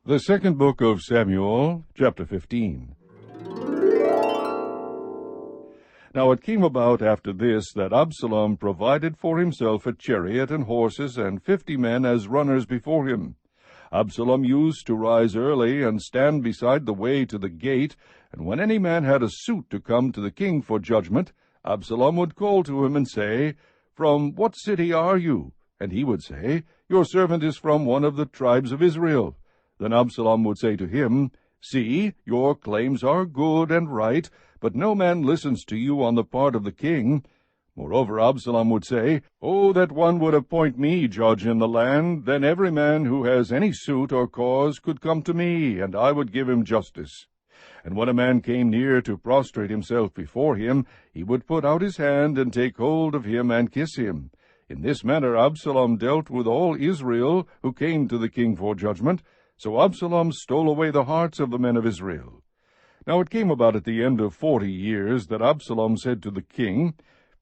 The second book of Samuel, chapter 15. Now it came about after this that Absalom provided for himself a chariot and horses, and 50 men as runners before him. Absalom used to rise early and stand beside the way to the gate, and when any man had a suit to come to the king for judgment, Absalom would call to him and say, "From what city are you?" And he would say, "Your servant is from one of the tribes of Israel." Then Absalom would say to him, "See, your claims are good and right, but no man listens to you on the part of the king." Moreover, Absalom would say, "Oh, that one would appoint me judge in the land, then every man who has any suit or cause could come to me, and I would give him justice." And when a man came near to prostrate himself before him, he would put out his hand and take hold of him and kiss him. In this manner Absalom dealt with all Israel who came to the king for judgment. So Absalom stole away the hearts of the men of Israel. Now it came about at the end of 40 years that Absalom said to the king,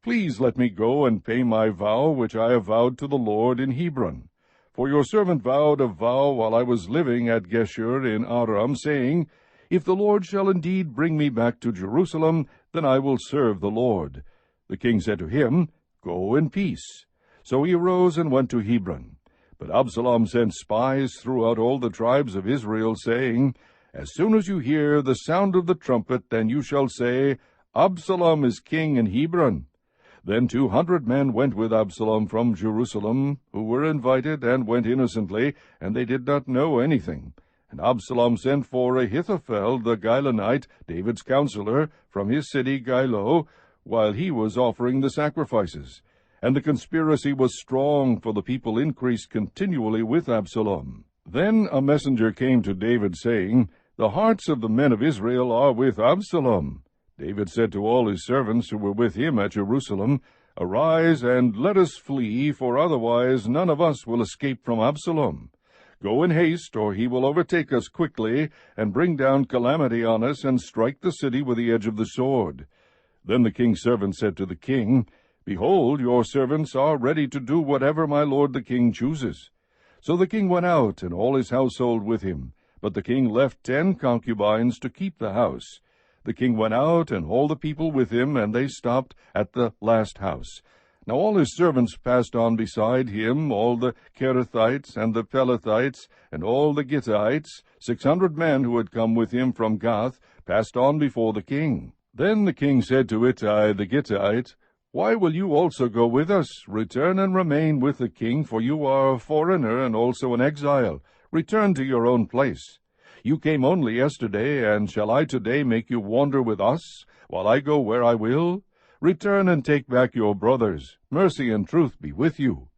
"Please let me go and pay my vow which I have vowed to the Lord in Hebron. For your servant vowed a vow while I was living at Geshur in Aram, saying, If the Lord shall indeed bring me back to Jerusalem, then I will serve the Lord." The king said to him, "Go in peace." So he arose and went to Hebron. But Absalom sent spies throughout all the tribes of Israel, saying, "As soon as you hear the sound of the trumpet, then you shall say, Absalom is king in Hebron." Then 200 men went with Absalom from Jerusalem, who were invited and went innocently, and they did not know anything. And Absalom sent for Ahithophel the Gilonite, David's counselor, from his city Gilo, while he was offering the sacrifices. And the conspiracy was strong, for the people increased continually with Absalom. Then a messenger came to David, saying, "The hearts of the men of Israel are with Absalom." David said to all his servants who were with him at Jerusalem, "Arise, and let us flee, for otherwise none of us will escape from Absalom. Go in haste, or he will overtake us quickly, and bring down calamity on us, and strike the city with the edge of the sword." Then the king's servant said to the king, "Behold, your servants are ready to do whatever my lord the king chooses." So the king went out, and all his household with him. But the king left 10 concubines to keep the house. The king went out, and all the people with him, and they stopped at the last house. Now all his servants passed on beside him, all the Kerethites and the Pelethites, and all the Gittites, 600 men who had come with him from Gath, passed on before the king. Then the king said to Ittai the Gittite, "Why will you also go with us? Return and remain with the king, for you are a foreigner and also an exile. Return to your own place. You came only yesterday, and shall I today make you wander with us, while I go where I will? Return and take back your brothers. Mercy and truth be with you."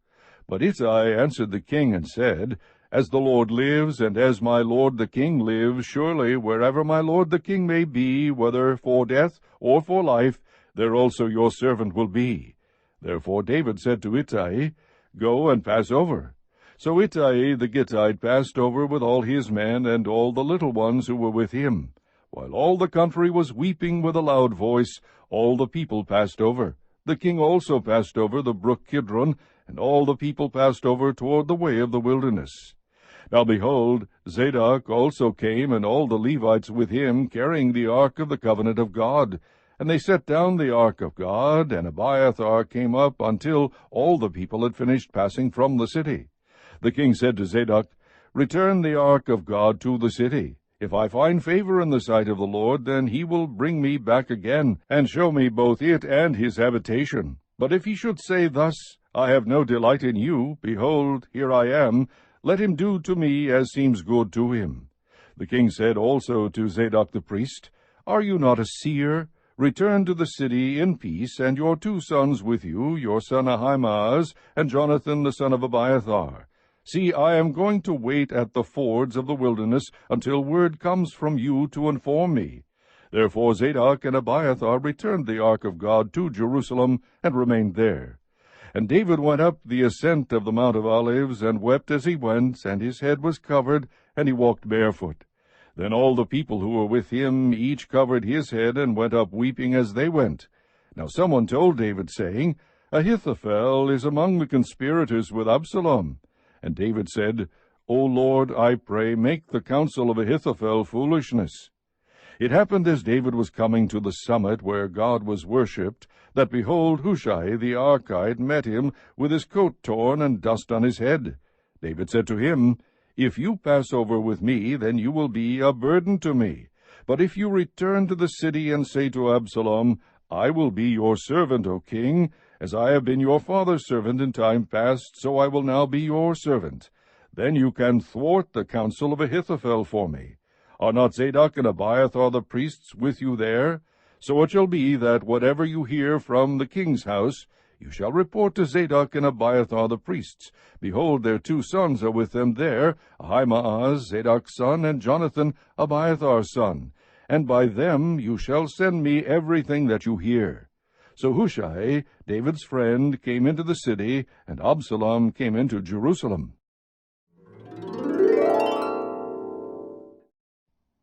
But Ittai answered the king and said, "As the Lord lives, and as my lord the king lives, surely wherever my lord the king may be, whether for death or for life, there also your servant will be." Therefore David said to Ittai, "Go and pass over." So Ittai the Gittite passed over with all his men and all the little ones who were with him. While all the country was weeping with a loud voice, all the people passed over. The king also passed over the brook Kidron, and all the people passed over toward the way of the wilderness. Now behold, Zadok also came, and all the Levites with him, carrying the ark of the covenant of God. And they set down the ark of God, and Abiathar came up until all the people had finished passing from the city. The king said to Zadok, "Return the ark of God to the city. If I find favor in the sight of the Lord, then he will bring me back again, and show me both it and his habitation. But if he should say thus, I have no delight in you, behold, here I am, let him do to me as seems good to him." The king said also to Zadok the priest, "Are you not a seer? Return to the city in peace, and your 2 sons with you, your son Ahimaaz, and Jonathan the son of Abiathar. See, I am going to wait at the fords of the wilderness until word comes from you to inform me." Therefore Zadok and Abiathar returned the ark of God to Jerusalem, and remained there. And David went up the ascent of the Mount of Olives, and wept as he went, and his head was covered, and he walked barefoot. Then all the people who were with him each covered his head, and went up weeping as they went. Now someone told David, saying, "Ahithophel is among the conspirators with Absalom." And David said, O Lord, I pray, make the counsel of Ahithophel foolishness. It happened as David was coming to the summit where God was worshipped, that behold, Hushai the Archite met him with his coat torn and dust on his head. David said to him, If you pass over with me, then you will be a burden to me. But if you return to the city and say to Absalom, I will be your servant, O king, as I have been your father's servant in time past, so I will now be your servant. Then you can thwart the counsel of Ahithophel for me. Are not Zadok and Abiathar the priests with you there? So it shall be that whatever you hear from the king's house, you shall report to Zadok and Abiathar the priests. Behold, their 2 sons are with them there, Ahimaaz, Zadok's son, and Jonathan, Abiathar's son. And by them you shall send me everything that you hear. So Hushai, David's friend, came into the city, and Absalom came into Jerusalem.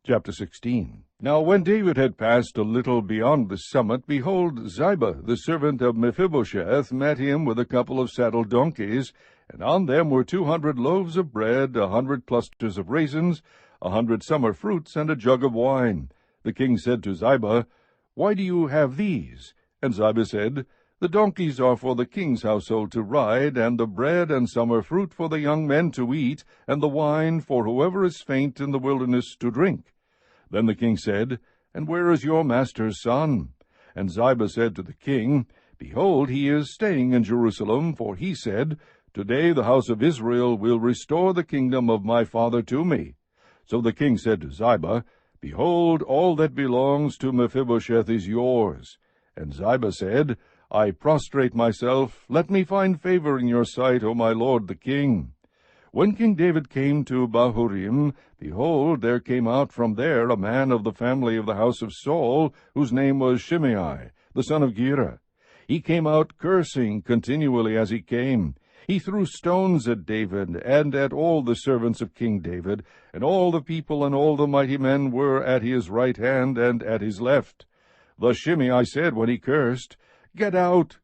Chapter 16. Now when David had passed a little beyond the summit, behold, Ziba, the servant of Mephibosheth, met him with a couple of saddled donkeys, and on them were 200 loaves of bread, 100 clusters of raisins, 100 summer fruits, and a jug of wine. The king said to Ziba, Why do you have these? And Ziba said, The donkeys are for the king's household to ride, and the bread and summer fruit for the young men to eat, and the wine for whoever is faint in the wilderness to drink. Then the king said, And where is your master's son? And Ziba said to the king, Behold, he is staying in Jerusalem, for he said, Today the house of Israel will restore the kingdom of my father to me. So the king said to Ziba, Behold, all that belongs to Mephibosheth is yours. And Ziba said, I prostrate myself, let me find favor in your sight, O my lord the king. When King David came to Bahurim, behold, there came out from there a man of the family of the house of Saul, whose name was Shimei, the son of Gera. He came out cursing continually as he came. He threw stones at David, and at all the servants of King David, and all the people and all the mighty men were at his right hand and at his left. Thus Shimei said when he cursed, Get out,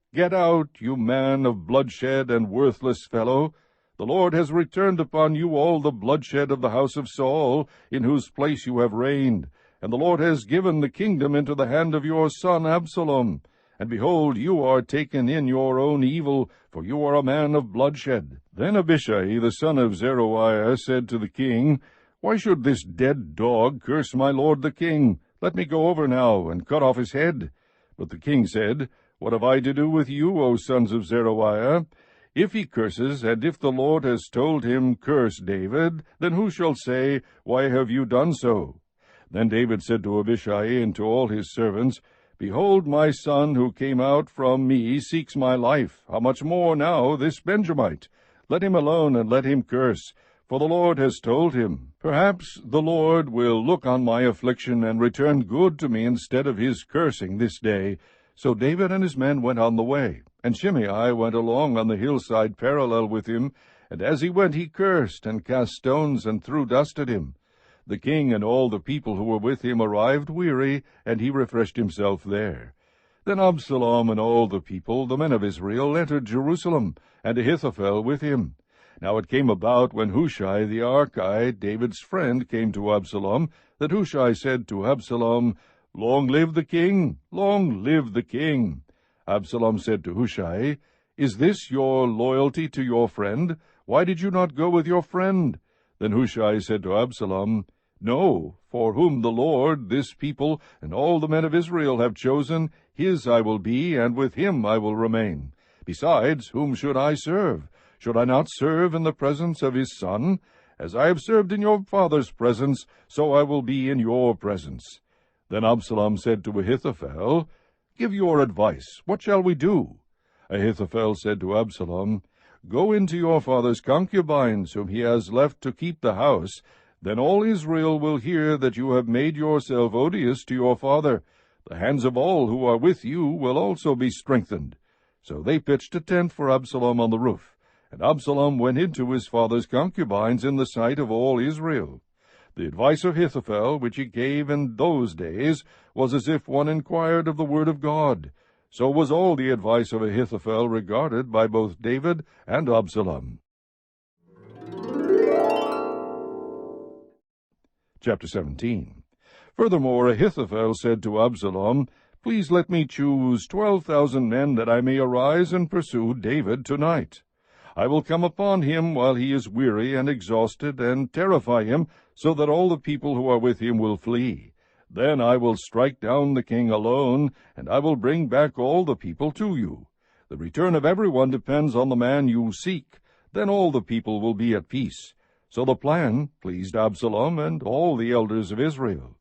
you man of bloodshed and worthless fellow. The Lord has returned upon you all the bloodshed of the house of Saul, in whose place you have reigned. And the Lord has given the kingdom into the hand of your son Absalom. And behold, you are taken in your own evil, for you are a man of bloodshed. Then Abishai, the son of Zeruiah, said to the king, Why should this dead dog curse my lord the king? Let me go over now, and cut off his head. But the king said, What have I to do with you, O sons of Zeruiah? If he curses, and if the Lord has told him, Curse David, then who shall say, Why have you done so? Then David said to Abishai and to all his servants, Behold, my son who came out from me seeks my life. How much more now this Benjamite? Let him alone, and let him curse, for the Lord has told him. Perhaps the Lord will look on my affliction, and return good to me instead of his cursing this day. So David and his men went on the way, and Shimei went along on the hillside parallel with him, and as he went he cursed, and cast stones, and threw dust at him. The king and all the people who were with him arrived weary, and he refreshed himself there. Then Absalom and all the people, the men of Israel, entered Jerusalem, and Ahithophel with him. Now it came about, when Hushai the Archite, David's friend, came to Absalom, that Hushai said to Absalom, Long live the king! Long live the king! Absalom said to Hushai, Is this your loyalty to your friend? Why did you not go with your friend? Then Hushai said to Absalom, No, for whom the Lord, this people, and all the men of Israel have chosen, his I will be, and with him I will remain. Besides, whom should I serve? Should I not serve in the presence of his son? As I have served in your father's presence, so I will be in your presence. Then Absalom said to Ahithophel, Give your advice. What shall we do? Ahithophel said to Absalom, Go into your father's concubines, whom he has left to keep the house. Then all Israel will hear that you have made yourself odious to your father. The hands of all who are with you will also be strengthened. So they pitched a tent for Absalom on the roof, and Absalom went into his father's concubines in the sight of all Israel. The advice of Ahithophel, which he gave in those days, was as if one inquired of the word of God. So was all the advice of Ahithophel regarded by both David and Absalom. Chapter 17. Furthermore, Ahithophel said to Absalom, Please let me choose 12,000 men, that I may arise and pursue David tonight. I will come upon him while he is weary and exhausted, and terrify him, so that all the people who are with him will flee. Then I will strike down the king alone, and I will bring back all the people to you. The return of everyone depends on the man you seek. Then all the people will be at peace. So the plan pleased Absalom and all the elders of Israel.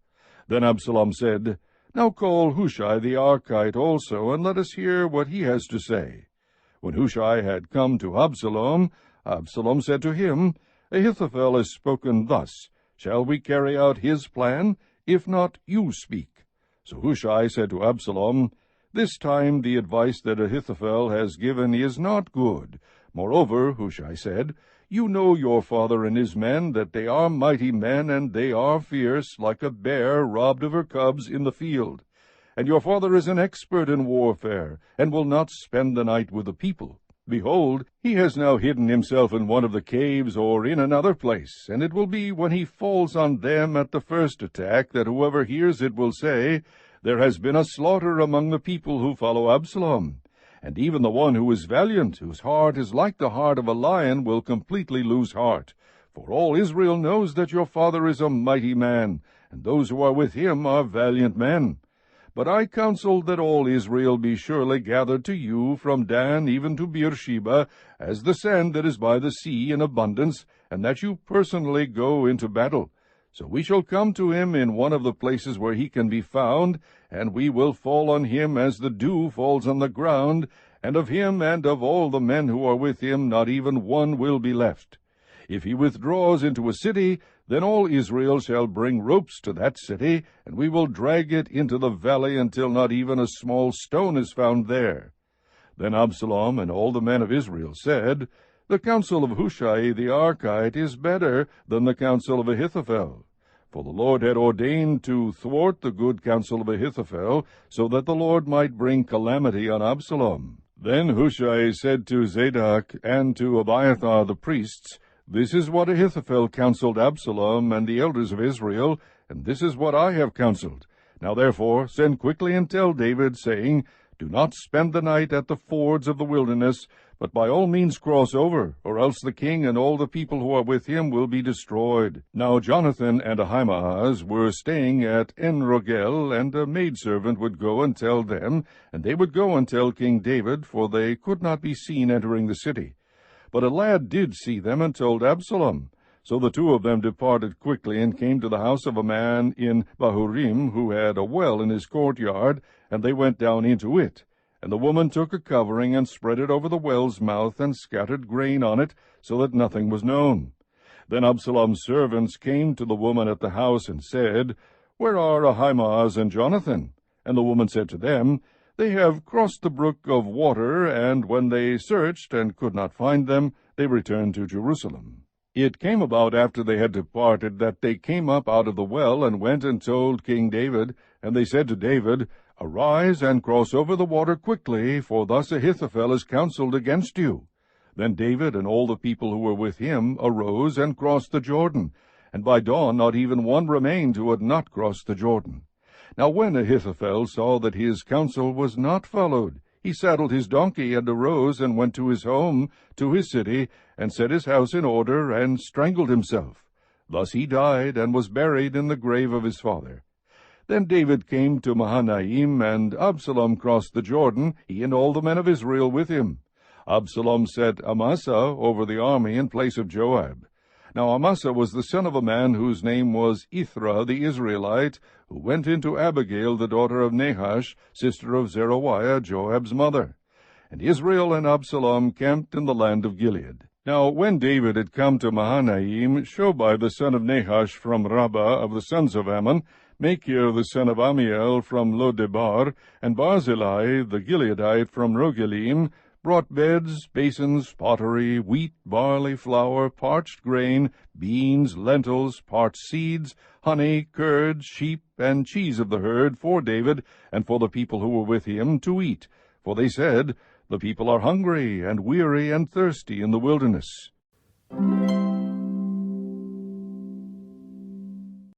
Then Absalom said, Now call Hushai the Archite also, and let us hear what he has to say. When Hushai had come to Absalom, Absalom said to him, Ahithophel has spoken thus. Shall we carry out his plan? If not, you speak. So Hushai said to Absalom, This time the advice that Ahithophel has given is not good. Moreover, Hushai said, You know your father and his men, that they are mighty men, and they are fierce, like a bear robbed of her cubs in the field. And your father is an expert in warfare, and will not spend the night with the people. Behold, he has now hidden himself in one of the caves or in another place, and it will be when he falls on them at the first attack that whoever hears it will say, There has been a slaughter among the people who follow Absalom. And even the one who is valiant, whose heart is like the heart of a lion, will completely lose heart. For all Israel knows that your father is a mighty man, and those who are with him are valiant men. But I counsel that all Israel be surely gathered to you, from Dan even to Beersheba, as the sand that is by the sea in abundance, and that you personally go into battle. So we shall come to him in one of the places where he can be found, and we will fall on him as the dew falls on the ground, and of him and of all the men who are with him not even one will be left. If he withdraws into a city, then all Israel shall bring ropes to that city, and we will drag it into the valley until not even a small stone is found there. Then Absalom and all the men of Israel said, The counsel of Hushai the Archite is better than the counsel of Ahithophel. For the Lord had ordained to thwart the good counsel of Ahithophel, so that the Lord might bring calamity on Absalom. Then Hushai said to Zadok and to Abiathar the priests, This is what Ahithophel counseled Absalom and the elders of Israel, and this is what I have counseled. Now therefore send quickly and tell David, saying, Do not spend the night at the fords of the wilderness, but by all means cross over, or else the king and all the people who are with him will be destroyed. Now Jonathan and Ahimaaz were staying at En-Rogel, and a maidservant would go and tell them, and they would go and tell King David, for they could not be seen entering the city. But a lad did see them, and told Absalom. So the two of them departed quickly, and came to the house of a man in Bahurim, who had a well in his courtyard, and they went down into it. And the woman took a covering, and spread it over the well's mouth, and scattered grain on it, so that nothing was known. Then Absalom's servants came to the woman at the house, and said, Where are Ahimaaz and Jonathan? And the woman said to them, They have crossed the brook of water, and when they searched and could not find them, they returned to Jerusalem. It came about after they had departed that they came up out of the well, and went and told King David. And they said to David, Arise and cross over the water quickly, for thus Ahithophel has counseled against you. Then David and all the people who were with him arose and crossed the Jordan, and by dawn not even one remained who had not crossed the Jordan. Now when Ahithophel saw that his counsel was not followed, he saddled his donkey, and arose, and went to his home, to his city, and set his house in order, and strangled himself. Thus he died, and was buried in the grave of his father. Then David came to Mahanaim, and Absalom crossed the Jordan, he and all the men of Israel with him. Absalom set Amasa over the army in place of Joab. Now Amasa was the son of a man whose name was Ithra the Israelite, who went into Abigail the daughter of Nahash, sister of Zeruiah, Joab's mother. And Israel and Absalom camped in the land of Gilead. Now when David had come to Mahanaim, Shobai the son of Nahash from Rabbah of the sons of Ammon, Machir the son of Amiel from Lodebar, and Barzillai the Gileadite from Rogelim, brought beds, basins, pottery, wheat, barley, flour, parched grain, beans, lentils, parched seeds, honey, curds, sheep, and cheese of the herd for David and for the people who were with him to eat. For they said, The people are hungry and weary and thirsty in the wilderness.